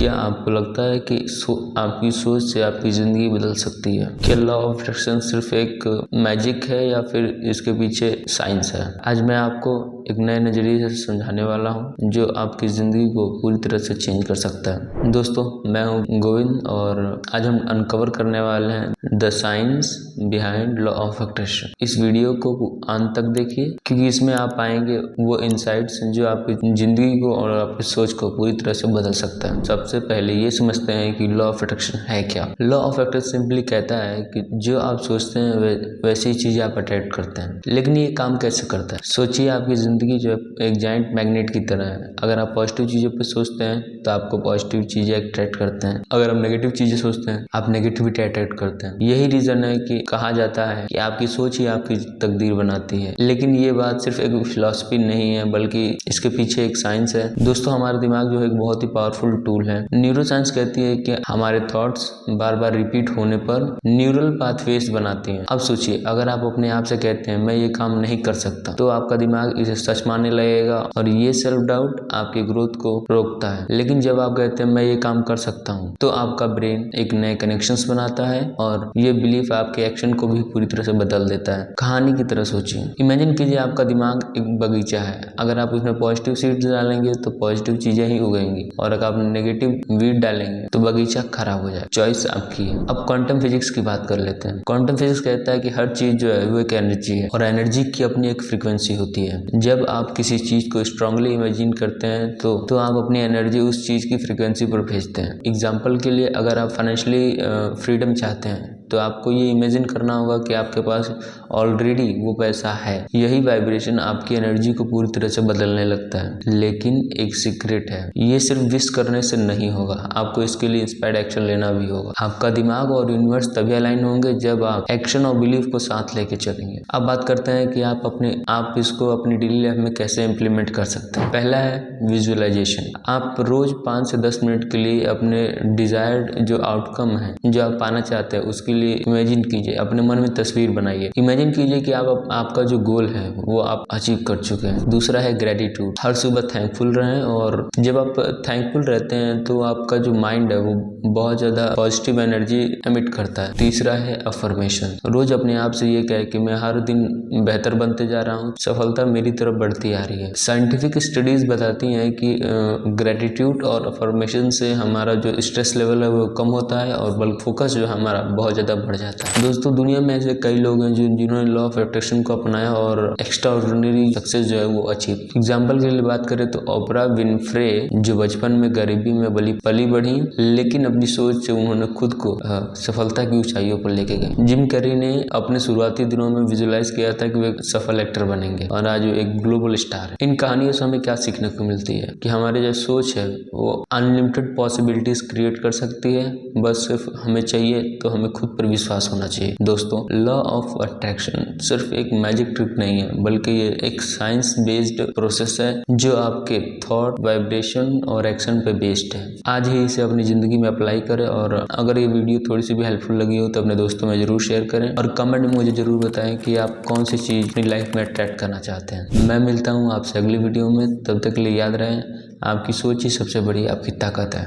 क्या आपको लगता है कि आपकी सोच से आपकी ज़िंदगी बदल सकती है? क्या लॉ ऑफ अट्रैक्शन सिर्फ एक मैजिक है या फिर इसके पीछे साइंस है? आज मैं आपको एक नए नज़रिए से समझाने वाला हूँ जो आपकी ज़िंदगी को पूरी तरह से चेंज कर सकता है। दोस्तों, मैं हूँ गोविंद और आज हम अनकवर करने वाले हैं the science behind law of attraction. इस वीडियो को अंत तक देखिए क्योंकि इसमें आप पाएंगे वो इंसाइट्स जो आपकी ज़िंदगी को और आपकी सोच को पूरी तरह से बदल सकता है। सबसे पहले ये समझते हैं कि लॉ ऑफ अट्रैक्शन है क्या। लॉ ऑफ अट्रैक्शन सिंपली कहता है कि जो आप सोचते हैं वैसी चीज़ें आप अट्रैक्ट करते हैं। लेकिन ये काम कैसे करता है? सोचिए, आपकी ज़िंदगी जो है एक जाइंट मैग्नेट की तरह है। अगर आप पॉजिटिव चीज़ों पर सोचते हैं तो आपको पॉजिटिव चीज़ें अट्रैक्ट करते हैं। अगर आप नेगेटिव चीज़ें सोचते हैं आप नेगेटिविटी अट्रैक्ट करते हैं। यही रीज़न है कि कहा जाता है कि आपकी सोच ही आपकी तकदीर बनाती है। लेकिन ये बात सिर्फ एक फिलॉसफी नहीं है बल्कि इसके पीछे एक साइंस है। दोस्तों, हमारा दिमाग जो है एक बहुत ही पावरफुल टूल है। न्यूरोसाइंस कहती है कि हमारे थॉट्स बार बार रिपीट होने पर न्यूरल पाथवेज बनाती हैं। अब सोचिए, अगर आप अपने आप से कहते हैं मैं ये काम नहीं कर सकता तो आपका दिमाग इसे सच मानने लगेगा और ये सेल्फ डाउट आपकी ग्रोथ को रोकता है। लेकिन जब आप कहते हैं मैं ये काम कर सकता हूँ तो आपका ब्रेन एक नए कनेक्शंस बनाता है और ये बिलीफ आपके एक्शन को भी पूरी तरह से बदल देता है। कहानी की तरह सोचिए, इमेजिन कीजिए आपका दिमाग एक बगीचा है। अगर आप उसमें पॉजिटिव सीड्स डालेंगे तो पॉजिटिव चीजें ही उगेंगी और अगर आप नेगेटिव वीड डालेंगे तो बगीचा खराब हो जाए। चॉइस आपकी है। अब क्वांटम फिजिक्स की बात कर लेते हैं। क्वांटम फिजिक्स कहता है कि हर चीज जो है वो एक एनर्जी है और एनर्जी की अपनी एक फ्रीक्वेंसी होती है। जब आप किसी चीज को स्ट्रांगली इमेजिन करते हैं तो आप अपनी एनर्जी उस चीज की फ्रीक्वेंसी पर भेजते हैं। एग्जाम्पल के लिए, अगर आप फाइनेंशियली फ्रीडम चाहते हैं तो आपको ये इमेजिन करना होगा कि आपके पास ऑलरेडी वो पैसा है। यही वाइब्रेशन आपकी एनर्जी को पूरी तरह से बदलने लगता है। लेकिन एक सीक्रेट है, ये सिर्फ विश करने से नहीं होगा, आपको इसके लिए इंस्पायर्ड एक्शन लेना भी होगा। आपका दिमाग और यूनिवर्स तभी अलाइन होंगे जब आप एक्शन और बिलीफ को साथ लेके चलेंगे। अब बात करते हैं कि आप इसको अपनी डेली लाइफ में कैसे इम्प्लीमेंट कर सकते हैं। पहला है विजुअलाइजेशन। आप रोज 5 से 10 मिनट के लिए अपने डिजायर्ड जो आउटकम है, जो आप पाना चाहते हैं, उसके लिए इमेजिन कीजिए। अपने मन में तस्वीर बनाइए। इमेजिन कीजिए कि आपका जो गोल है वो आप अचीव कर चुके हैं। दूसरा है ग्रेटिट्यूड। हर सुबह थैंकफुल रहें और जब आप थैंकफुल रहते हैं तो आपका जो माइंड है वो बहुत ज़्यादा पॉजिटिव एनर्जी एमिट करता है। तीसरा है अफर्मेशन। रोज अपने आप से ये कहे कि मैं हर दिन बेहतर बनते जा रहा हूँ, सफलता मेरी तरफ बढ़ती आ रही है। साइंटिफिक स्टडीज बताती हैं कि ग्रेटिट्यूड और अफर्मेशन से हमारा जो स्ट्रेस लेवल है वो कम होता है और बल्कि फोकस जो है हमारा बहुत ज़्यादा बढ़ जाता है। दोस्तों, दुनिया में ऐसे कई लोग हैं जिन्होंने लॉ ऑफ अट्रैक्शन को अपनाया और एक्स्ट्रा ऑर्डिनरी सक्सेस जो है वो अचीव। एग्जाम्पल के लिए बात करें तो ओपरा विनफ्रे, जो बचपन में गरीबी में पली बढ़ी लेकिन अपनी सोच से उन्होंने खुद को सफलता की ऊंचाइयों पर लेके गए। जिम कैरी ने अपने शुरुआती दिनों में विजुअलाइज किया था कि वे सफल एक्टर बनेंगे और आज वो एक ग्लोबल स्टार है। इन कहानियों से हमें क्या सीखने को मिलती है कि हमारी जो सोच है वो अनलिमिटेड पॉसिबिलिटीज क्रिएट कर सकती है। बस सिर्फ हमें चाहिए तो हमें खुद पर विश्वास होना चाहिए। दोस्तों, लॉ ऑफ अट्रैक्शन सिर्फ एक मैजिक ट्रिक नहीं है बल्कि ये एक साइंस बेस्ड प्रोसेस है जो आपके थॉट, वाइब्रेशन और एक्शन पे बेस्ड है। आज ही इसे अपनी जिंदगी में अप्लाई करें और अगर ये वीडियो थोड़ी सी भी हेल्पफुल लगी हो तो अपने दोस्तों में जरूर शेयर करें और कमेंट में मुझे जरूर बताएं कि आप कौन सी चीज अपनी लाइफ में अट्रैक्ट करना चाहते हैं। मैं मिलता हूँ आपसे अगली वीडियो में। तब तक के लिए याद रहें, आपकी सोच ही सबसे बड़ी आपकी ताकत है।